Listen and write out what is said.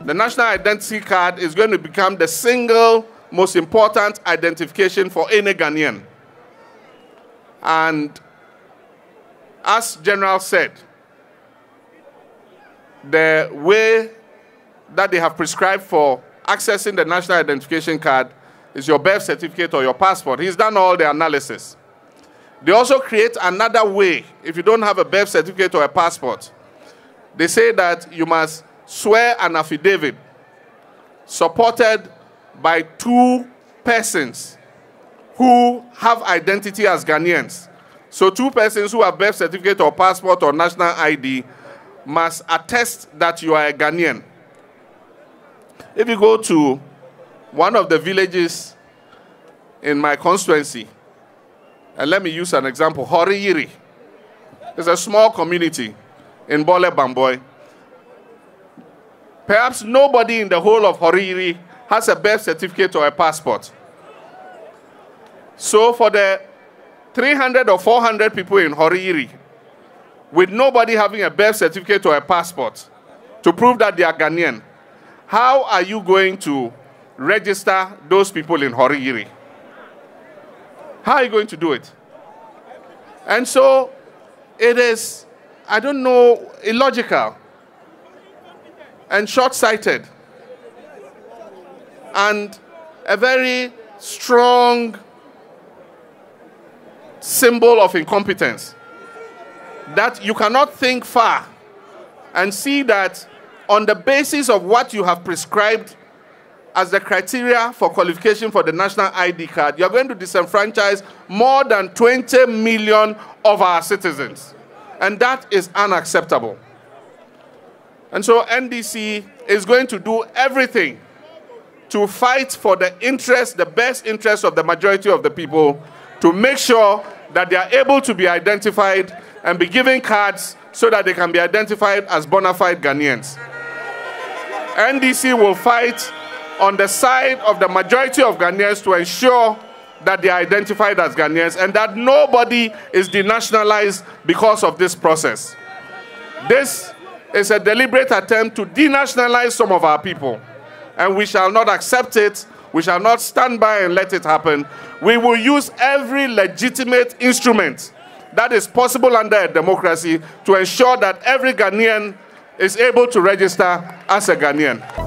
The national identity card is going to become the single most important identification for any Ghanaian. And as General said, the way that they have prescribed for accessing the national identification card is your birth certificate or your passport. He's done all the analysis. They also create another way if you don't have a birth certificate or a passport. They say that you must swear an affidavit supported by 2 persons who have identity as Ghanaians. So 2 persons who have birth certificate or passport or national ID must attest that you are a Ghanaian. If you go to one of the villages in my constituency, and let me use an example, Horiyiri. It's a small community in Bole Bamboy. Perhaps nobody in the whole of Horiyiri has a birth certificate or a passport. So for the 300 or 400 people in Horiyiri, with nobody having a birth certificate or a passport to prove that they are Ghanaian, how are you going to register those people in Horiyiri? How are you going to do it? And so it is, I don't know, illogical and short-sighted and a very strong symbol of incompetence that you cannot think far and see that on the basis of what you have prescribed as the criteria for qualification for the national ID card, you're going to disenfranchise more than 20 million of our citizens. And that is unacceptable. And so NDC is going to do everything to fight for the interest, the best interest of the majority of the people, to make sure that they are able to be identified and be given cards so that they can be identified as bona fide Ghanaians. NDC will fight on the side of the majority of Ghanaians to ensure that they are identified as Ghanaians and that nobody is denationalized because of this process. This is a deliberate attempt to denationalize some of our people, and we shall not accept it. We shall not stand by and let it happen. We will use every legitimate instrument that is possible under a democracy to ensure that every Ghanaian is able to register as a Ghanaian.